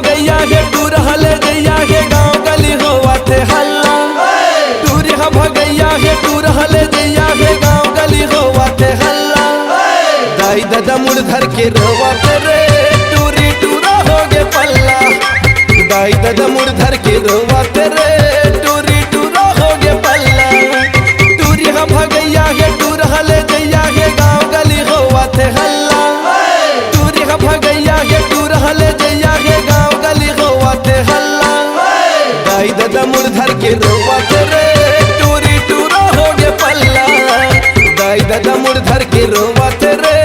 भगैया हे दूर हले जैया हे गाँव गली होवा थे हल्ला। टूरी हा भगैया हे दूर हले जैया हे गाँव गली होवा थे हल्ला। दाई दादा मुड़ धर के रोवा रे टूरी टूरा हो गे पल्ला। दाई दादा मुड़ धर के रोवा रे टूरी टूरा हो गे पल्ला। टूरी हा भगैया हे दूर हले जैया हे गाँव गली होवा थे हल्ला। टूरी हा भगैया हे दूर हले जैया हे गाँव गली होवा थे हल्ला। दाई दादा मुड़ धर के रोवा रे टूरी टूरा हो गे पल्ला। दाई दादा मुड़ धर के रोवा रे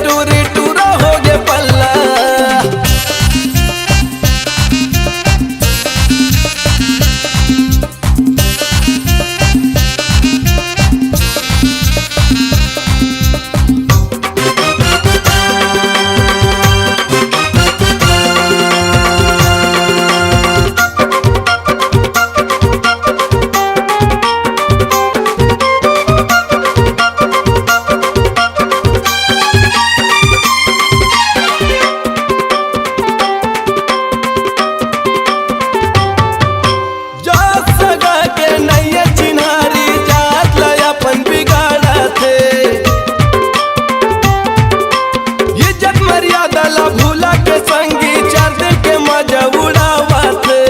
टूरी टूरा हो गे पल्ला। भूला के संगी चार दिन के मजा उड़ावा थे।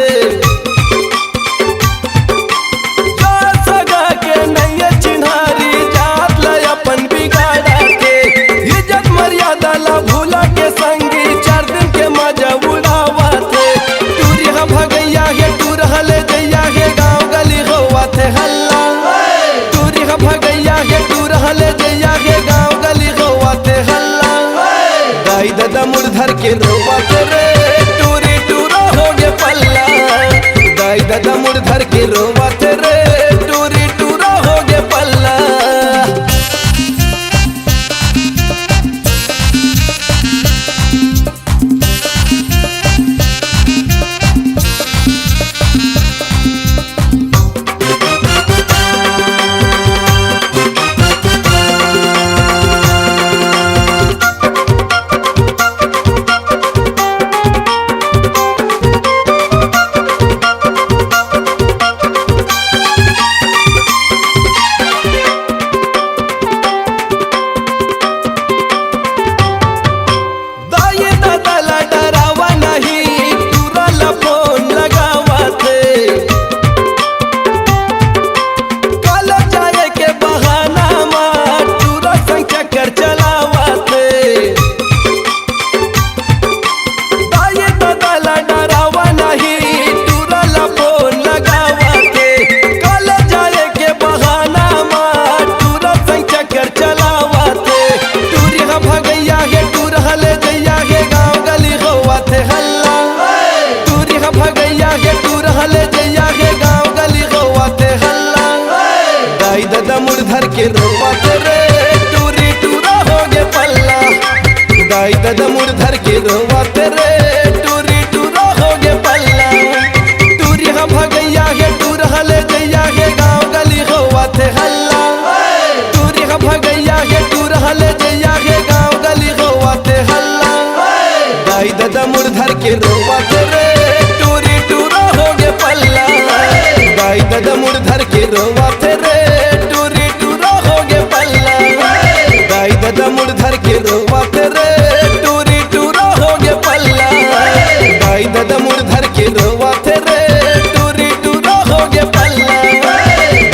सगा के नैया चिन्हारी जात ला अपन बिगाड़ा थे। इज्जत मर्यादा ला भूला के संगी चार दिन के मजा उड़ावा थे। टूरी हा भगैया हे टूर हले जैया हे गाँव गली होवा थे हल्ला। टूरी हा भगैया हे टूर हले जैया हे गाँव गली होवा थे हल्ला। दाई दादा मुड़ धर के रोवा रे टूरी टूरा हो गे पल्ला। दाई दादा मुड़ धर के रोवा रे टूरी टूरा हो गे पल्ला। दाई दादा मुड़ धर के रोवा रे टूरी टूरा हो गे पल्ला। दाई दादा मुड़ धर के रोवा रे टूरी टूरा हो गे पल्ला। टूरी हा भगैया हे टूर हले जैया हे गाँव गली होवा थे हल्ला। टूरी हा भगैया हे टूर हले जैया हे गाँव गली होवा थे हल्ला। दाई दादा मुड़ धर के रोवा रे टूरी टूरा हो गे पल्ला। दाई दादा मुड़ धर के रोवा रे टूरी टूरा हो गे पल्ला। दाई दादा मुड़ धर के रोवा रे टूरी टूरा हो गे पल्ला। दाई दादा मुड़ धर के रोवा रे टूरी टूरा हो गे पल्ला।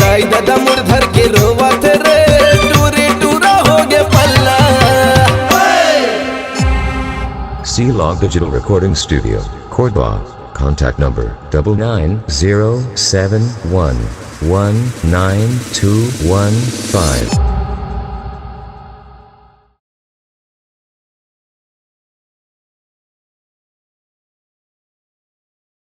दाई दादा मुड़ धर के रोवा रे टूरी टूरा हो गे पल्ला। C-Log Digital Recording Studio, Cordoba. Contact number 99071192115.